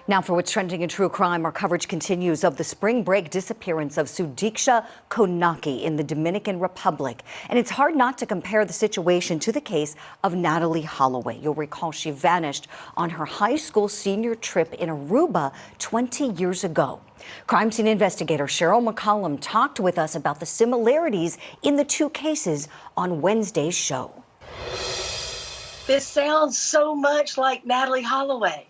Now for what's trending in true crime, our coverage continues of the spring break disappearance of Sudiksha Konanki in the Dominican Republic. And it's hard not to compare the situation to the case of Natalee Holloway. You'll recall she vanished on her high school senior trip in Aruba 20 years ago. Crime scene investigator Cheryl McCollum talked with us about the similarities in the two cases on Wednesday's show. This sounds so much like Natalee Holloway.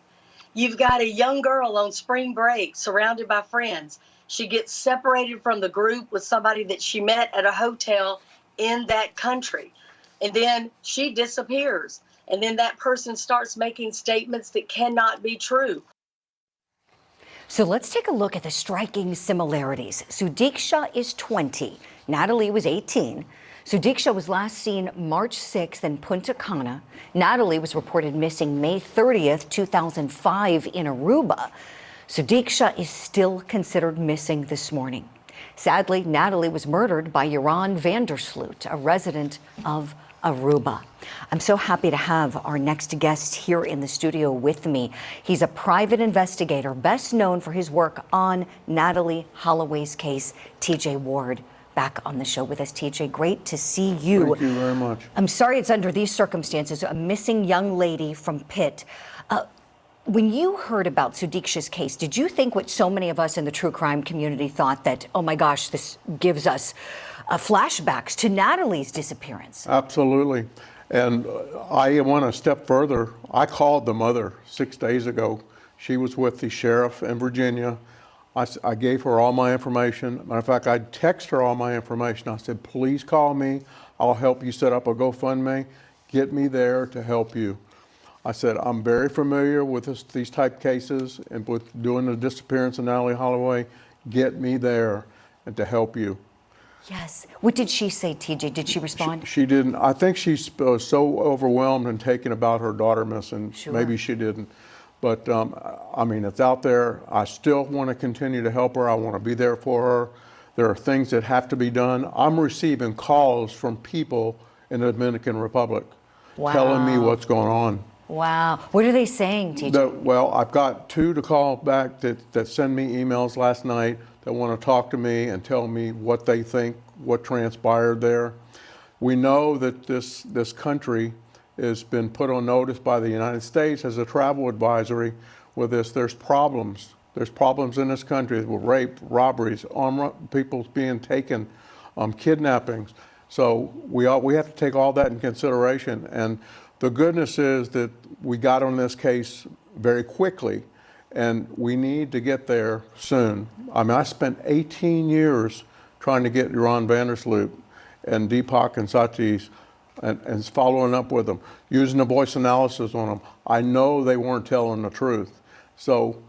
You've got a young girl on spring break surrounded by friends. She gets separated from the group with somebody that she met at a hotel in that country. And then she disappears. And then that person starts making statements that cannot be true. So let's take a look at the striking similarities. Sudiksha is 20. Natalee was 18. Sudiksha was last seen March 6th in Punta Cana. Natalee was reported missing May 30th, 2005 in Aruba. Sudiksha is still considered missing this morning. Sadly, Natalee was murdered by Jeroen van der Sloot, a resident of Aruba. I'm so happy to have our next guest here in the studio with me. He's a private investigator, best known for his work on Natalee Holloway's case. TJ Ward, back on the show with us. TJ, great to see you. Thank you very much. I'm sorry it's under these circumstances, a missing young lady from Pitt. When you heard about Sudiksha's case, did you think what so many of us in the true crime community thought, that, oh my gosh, this gives us flashbacks to Natalee's disappearance? Absolutely. And I went a step further. I called the mother 6 days ago. She was with the sheriff in Virginia. I gave her all my information. Matter of fact, I texted her all my information. I said, please call me. I'll help you set up a GoFundMe. Get me there to help you. I said, I'm very familiar with these type cases and with doing the disappearance of Natalee Holloway. Get me there and to help you. Yes. What did she say, TJ? Did she respond? She didn't. I think she's so overwhelmed and taken about her daughter missing. Sure. Maybe she didn't. But I mean, it's out there. I still want to continue to help her. I want to be there for her. There are things that have to be done. I'm receiving calls from people in the Dominican Republic telling me what's going on. Wow. What are they saying, TJ? Well, I've got 2 to call back that sent me emails last night that want to talk to me and tell me what they think, what transpired there. We know that this country has been put on notice by the United States as a travel advisory with this. There's problems. There's problems in this country with rape, robberies, people being taken, kidnappings. So we have to take all that in consideration. And the goodness is that we got on this case very quickly, and we need to get there soon. I mean, I spent 18 years trying to get Jeroen van der Sloot and Deepak and Satish and following up with them, using the voice analysis on them. I know they weren't telling the truth. So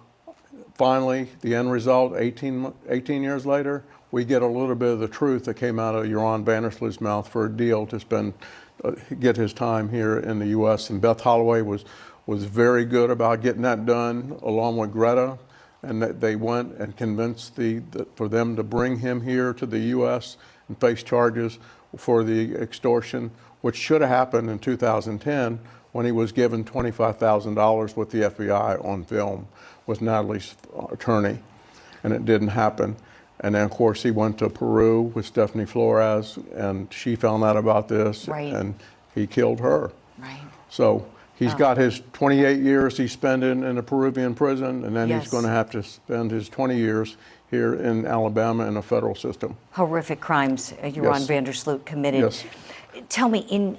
finally, the end result, 18 years later, we get a little bit of the truth that came out of Jeroen van der Sloot's mouth for a deal to get his time here in the U.S. And Beth Holloway was very good about getting that done, along with Greta, and they went and convinced for them to bring him here to the U.S. and face charges for the extortion, which should have happened in 2010 when he was given $25,000 with the FBI on film with Natalee's attorney, and it didn't happen. And then, of course, he went to Peru with Stephanie Flores, and she found out about this, and he killed her. Right. So he's got his 28 years he spent in a Peruvian prison, and then he's going to have to spend his 20 years here in Alabama in a federal system. Horrific crimes Jeroen van der Sloot committed. Yes. Tell me, in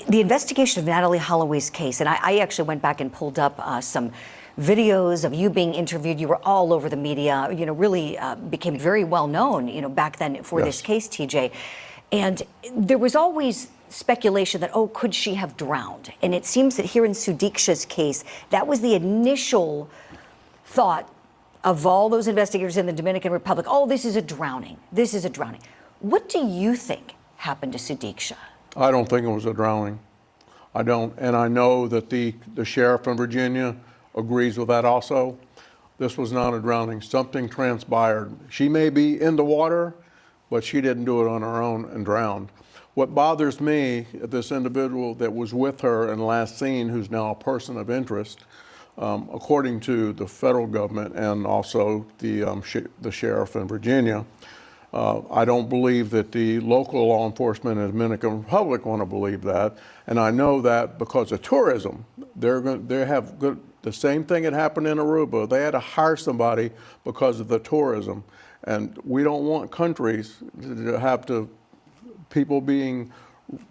the investigation of Natalee Holloway's case, and I actually went back and pulled up some videos of you being interviewed. You were all over the media, really became very well known, back then for this case, TJ. And there was always speculation that, oh, could she have drowned? And it seems that here in Sudiksha's case, that was the initial thought of all those investigators in the Dominican Republic. Oh, this is a drowning. This is a drowning. What do you think happened to Sudiksha? I don't think it was a drowning. I don't. And I know that the sheriff in Virginia agrees with that also. This was not a drowning. Something transpired. She may be in the water, but she didn't do it on her own and drowned. What bothers me, this individual that was with her and last seen, who's now a person of interest, according to the federal government and also the sheriff in Virginia. I don't believe that the local law enforcement in the Dominican Republic want to believe that, and I know that because of tourism. They have the same thing that happened in Aruba. They had to hire somebody because of the tourism, and we don't want countries to have people being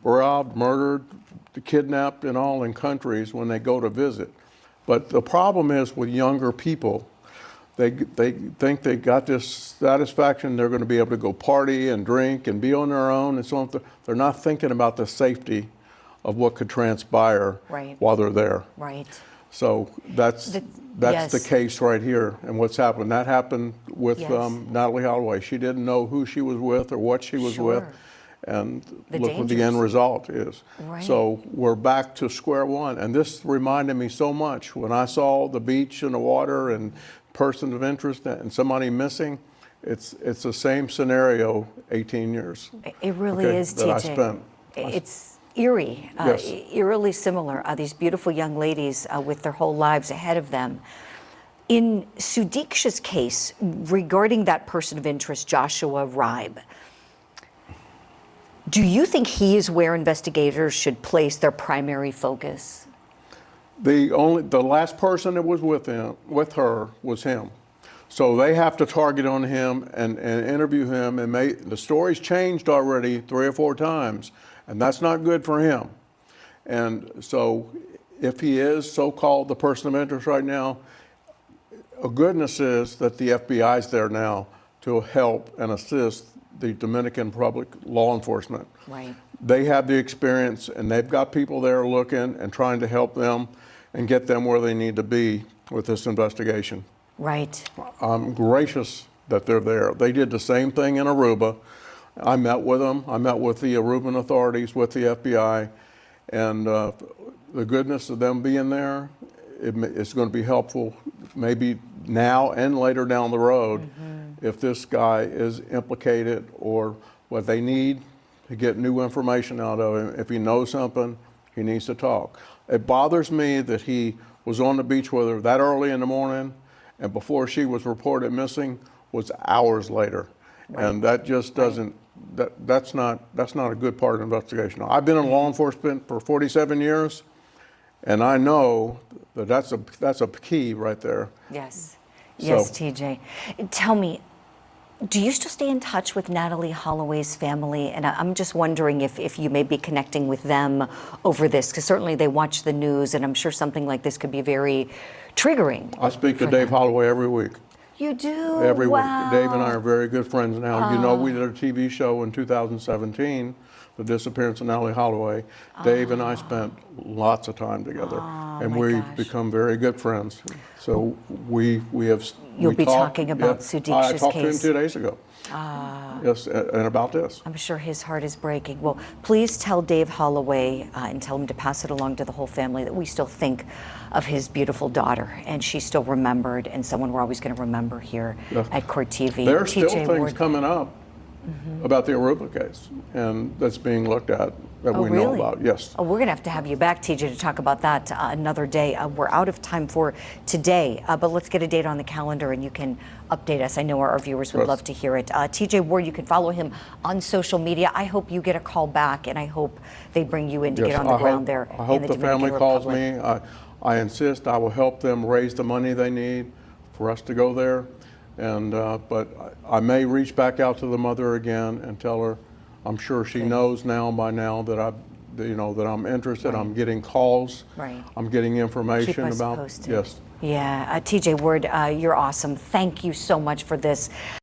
robbed, murdered, kidnapped, and all in countries when they go to visit. But the problem is with younger people. They think they got this satisfaction, they're going to be able to go party and drink and be on their own and so on. They're not thinking about the safety of what could transpire while they're there. Right. So that's the case right here and what's happened. That happened with Natalee Holloway. She didn't know who she was with or what she was with. And look what the end result is. Right. So we're back to square one. And this reminded me so much when I saw the beach and the water and person of interest and somebody missing. It's the same scenario 18 years. It really is, TJ. That I spent. It's eerie, Yes. eerily similar. These beautiful young ladies with their whole lives ahead of them. In Sudiksha's case, regarding that person of interest, Joshua Ribe, do you think he is where investigators should place their primary focus? The last person that was with her was him. So they have to target on him and interview him, and the story's changed already 3 or 4 times, and that's not good for him. And so if he is so-called the person of interest right now, a goodness is that the FBI's there now to help and assist the Dominican Republic law enforcement. Right. They have the experience, and they've got people there looking and trying to help them and get them where they need to be with this investigation. Right. I'm gracious that they're there. They did the same thing in Aruba. I met with them. I met with the Aruban authorities, with the FBI, and the goodness of them being there, it's going to be helpful maybe now and later down the road if this guy is implicated or what they need to get new information out of him. If he knows something, he needs to talk. It bothers me that he was on the beach with her that early in the morning, and before she was reported missing was hours later. And that just doesn't, that's not a good part of the investigation. I've been in law enforcement for 47 years, and I know that that's a key right there. Yes. Yes, TJ. Tell me, do you still stay in touch with Natalee Holloway's family? And I'm just wondering if you may be connecting with them over this, because certainly they watch the news, and I'm sure something like this could be very triggering. I speak to Dave Holloway every week. You do? Every wow. week. Dave and I are very good friends now. You know, we did a TV show in 2017, The Disappearance of Natalee Holloway. Dave and I spent lots of time together, and we've become very good friends. So we have. You'll be talking about Sudiksha's I talked case. to him 2 days ago. Yes, and about this. I'm sure his heart is breaking. Well, please tell Dave Holloway and tell him to pass it along to the whole family that we still think of his beautiful daughter, and she's still remembered, and someone we're always going to remember here at Court TV. There are still things coming up about the Aruba case, and that's being looked at that we know about. Yes. Oh, we're going to have you back, TJ, to talk about that another day. We're out of time for today, but let's get a date on the calendar, and you can update us. I know our viewers would love to hear it. TJ Ward, you can follow him on social media. I hope you get a call back, and I hope they bring you in to get on the ground there. I hope the family calls me. I insist I will help them raise the money they need for us to go there. And but I may reach back out to the mother again and tell her. I'm sure she knows by now that I'm interested. I'm getting calls. I'm getting information Keep us about. posted. Yes. Yeah, TJ Ward, you're awesome. Thank you so much for this.